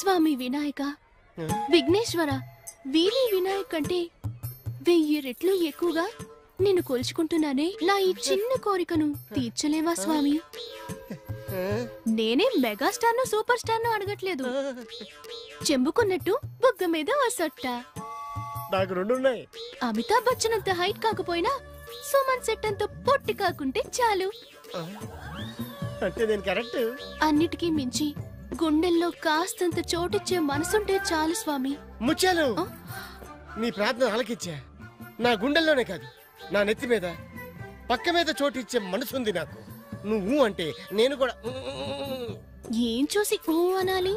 స్వామి వినాయక, విఘ్నేశ్వర, వీరి వినాయక్ కంటే 1000 రెట్లు ఎక్కువగా నిన్ను కొలుచుకుంటున్నానే. నా ఈ చిన్న కోరికను తీర్చలేవా స్వామి? నేనే మెగాస్టార్ ను సూపర్ స్టార్ ను అడగట్లేదు. చెంబుకున్నట్టు బుగ్గ మీద ఓ సొట్ట. నాకు 2 ఉన్నాయి. అమితాబ్ బచ్చన్ అంత హైట్ కాకపోయినా సుమన్ సెట్ అంత పొట్టి కాకుంటే చాలు. అంటే నేను కరెక్ట్. అన్నిటికీ మించి గుండెల్లో కాస్తంత చోటిచ్చే మనసుంటే చాలు స్వామి. ముత్యాలు, నీ ప్రార్థన ఆలకిచ్చా. నా గుండెల్లోనే కాదు, నా నెత్తి మీద, పక్క మీద చోటిచ్చే మనసుంది నాకు. నువ్వు అంటే నేను కూడా ఏం చూసి ఊ అనాలి?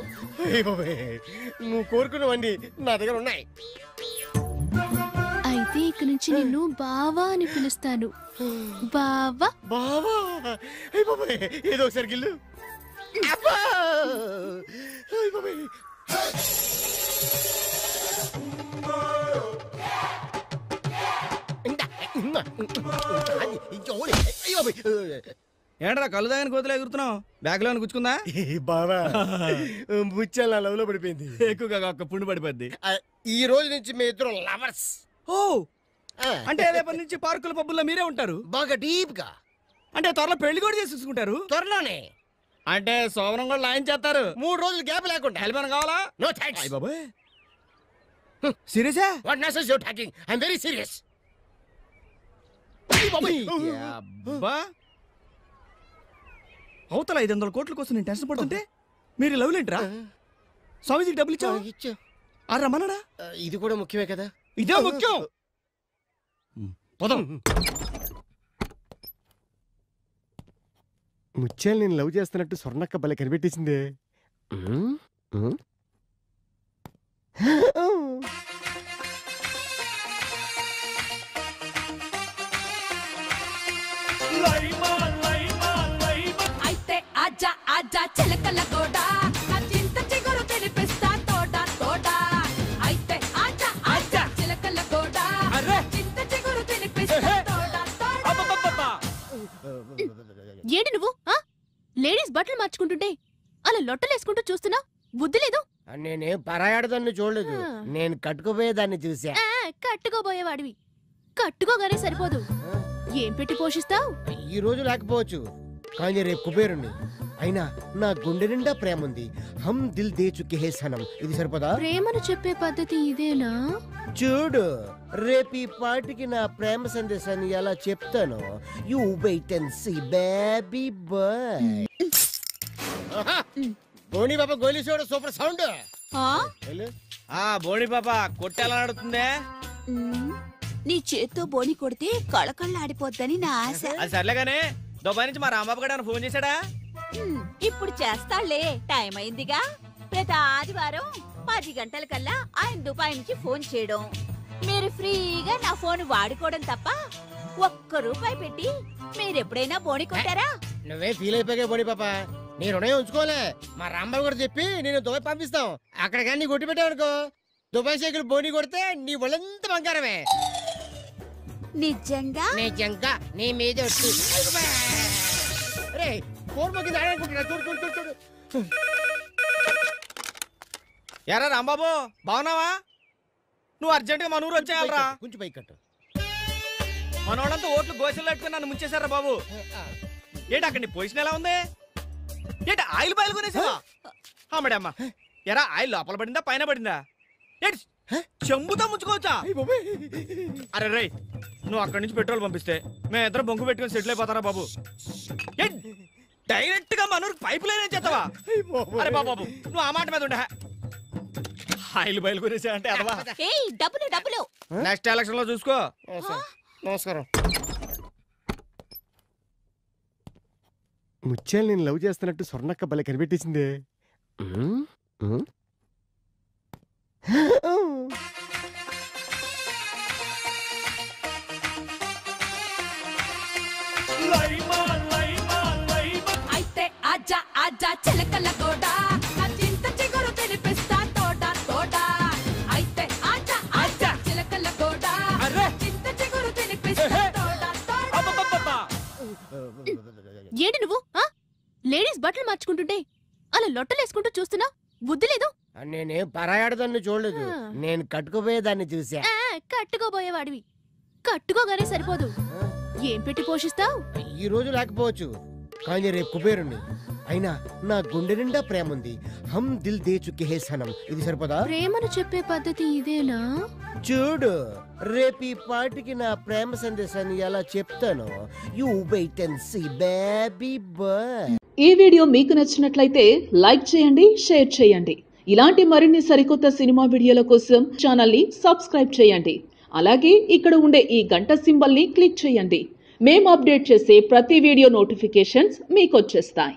నువ్వు కోరుకున్నవన్నీ నా దగ్గర ఉన్నాయి. అయితే ఇక నుంచి నిన్ను బావా అని పిలుస్తాను. బావా బావా. ఏదో ఒకసారి గిల్లు. ఏంట్రా కళ్ళు దాని కోతలు ఎగురుతున్నావు? బ్యాగ్ లో గుచ్చుకుందా? బావా, ముత్యాలు నా లవ్ లో పడిపోయింది. ఎక్కువగా ఒక్క పుండు పడిపోద్ది. ఈ రోజు నుంచి మీ ఇద్దరు లవర్స్. ఓ, అంటే రేపటి నుంచి పార్కుల పబ్బుల్లో మీరే ఉంటారు? బాగా డీప్ గా. అంటే త్వరలో పెళ్లి కూడా చేసుకుంటారు? త్వరలోనే. అంటే సోమరం కూడా లాయన్ చేస్తారు? 3 రోజులు గ్యాప్ లేకుండా. హెల్ప్ అని కావాలా? No thanks. బాబాయ్ సీరియసా? What nonsense you talking? I am very serious. అవతల 500 కోట్ల కోసం నేను టెన్షన్ పడుతుంటే మీరు లవ్ లేంట్రా? స్వామిజీకి డబ్బులు ఇచ్చా? ఆ రమ్మన్నాడా? ఇది కూడా ముఖ్యమే కదా. ఇదే ముఖ్యం. ముత్యాలు నేను లవ్ చేస్తున్నట్టు స్వర్ణక్క భలే కనిపెట్టేసిందే. అయితే ఆజా ఆజా చిలకల గోడ, నా చింత చిగురు తెలిపిస్తా తోట తోట. అయితే ఆజా ఆజా చిలకల గోడ, నా చింత చిగురు తెలిపిస్తా తోట తోట. ఏంటి నువ్వు? లేడీస్ బట్టలు మార్చుకుంటుంటే అలా లొట్టలేసుకుంటూ చూస్తున్నా? బుద్ధి లేదు? నేనేం పరాయాడదాన్ని చూడలేదు, నేను కట్టుకుపోయేదాన్ని చూసా. కట్టుకోబోయేవాడివి. కట్టుకోగానే సరిపోదు, ఏం పెట్టి పోషిస్తావు? ఈ రోజు లేకపోవచ్చు, కానీ రేపు కుబేరుణ్ణి. అయినా నా గుండె నిండా ప్రేమ ఉంది. హమ్ దిల్ దే చుకే హే సనం. ఇది సరిపోదా? ప్రేమను చెప్పే పద్ధతి ఇదేనా? చూడు, రేపు ఈ పాటికి నా ప్రేమ సందేశాన్ని ఎలా చెప్తాను. You wait and see baby boy. బోని బాబా గోలీ చూడ సూపర్ సౌండ్. బోని పాప కొట్టేలా ఆడుతుందే. నీ చేత్తో బోని కొడితే కళకళ్ళాడిపోద్దని నా ఆశ. అది సర్లేగానే, దుబాయ్ నుంచి మా రాంబాబు గారు ఫోన్ చేశాడా? ఇప్పుడు చేస్తాళ్లే, టైం అయిందిగా. ప్రతి ఆదివారం 10 గంటలకల్లా ఆయన దుబాయ్ నుంచి ఫోన్ చేయడం, మీరు ఫ్రీగా నా ఫోన్ వాడుకోవడం తప్ప ₹1 పెట్టి మీరెప్పుడైనా బోని కొట్టారా? నువ్వే ఫీల్ అయిపోయా బోని పాప. నీ రుణం ఉంచుకోలే. మా రాంబాబు కూడా చెప్పి నేను దుబాయ్ పంపిస్తాం. అక్కడ కానీ నీ కొట్టి పెట్టావనుకో, దుబాయ్ సైకిల్ బోని కొడితే నీ ఒళ్ళంతా బంగారమే. నిజంగా? నిజంగా నీ మీద ఎరా రాంబాబు, బాగున్నావా? నువ్వు అర్జెంట్గా మన ఊరు వచ్చేయాలరా. కొంచెం పైకి కట్టు. మనోళ్ళంతా ఓట్లు గోసలు పెట్టుకుని నన్ను ముంచేశారా బాబు. ఏంటి అక్కడ నీ పొజిషన్ ఎలా ఉంది? ఏంటి ఆయిల్ బాయిల్ కొనేసావా? అమ్మడమ్మా, ఎరా ఆయిల్ లోపల పడిందా పైన పడిందా? ఏంటి చెంబుతో ముంచుకోవచ్చా? అరే రై, నువ్వు అక్కడి నుంచి పెట్రోల్ పంపిస్తే మేమిద్దరం బొంగు పెట్టుకుని సెటిల్ అయిపోతారా బాబు? డైరెక్ట్ గా మనూరు పైప్ లైన్ చేస్తావా? అరే బాబు, నువ్వు ఆ మాట మీద ఉండే. ఆయిల్ బయలు కొనేసా అంటే అదవా. డబ్బులు డబ్బులు నెక్స్ట్ ఎలక్షన్ లో చూసుకో. నమస్కారం. ముత్యాలు నేను లవ్ చేస్తున్నట్టు స్వర్ణక్క భలే కనిపెట్టేసిందే. అయితే ఆజా ఆజా చిలకల గోడ, నా చింత చిగురు తెలిపిస్తా తోట తోట. అయితే ఆజా ఆజా చిలకల గోడ, నా చింత చిగురు తెలిపిస్తా తోట తోట. ఏంటి నువ్వు? లేడీస్ బట్టలు మార్చుకుంటుంటే అలా లొట్టలేసుకుంటూ చూస్తున్నా? బుద్ధి లేదు? నేనేం పరాయాడదాన్ని చూడలేదు, ఆ. నేను కట్టుకుపోయేదాన్ని చూసా. కట్టుకోబోయేవాడివి. కట్టుకోగానే సరిపోదు, ఏం పెట్టి పోషిస్తావు? ఈ రోజు లేకపోవచ్చు, కానీ రేపు కుబేరుణ్ణి. అయినా నా గుండె నిండా ప్రేమ ఉంది. హమ్ దిల్ దే చుకే హే సనం. ఇది సరిపోదా? ప్రేమను చెప్పే పద్ధతి ఇదేనా? చూడు, రేపు ఈ పాటికి నా ప్రేమ సందేశాన్ని ఎలా చెప్తాను. You wait and see baby boy. ఈ వీడియో మీకు నచ్చినట్లయితే లైక్ చేయండి, షేర్ చేయండి. ఇలాంటి మరిన్ని సరికొత్త సినిమా వీడియోల కోసం ఛానల్ ని సబ్స్క్రైబ్ చేయండి. అలాగే ఇక్కడ ఉండే ఈ గంట సింబల్ ని క్లిక్ చేయండి. మేము అప్డేట్ చేసే ప్రతి వీడియో నోటిఫికేషన్స్ మీకు వచ్చేస్తాయి.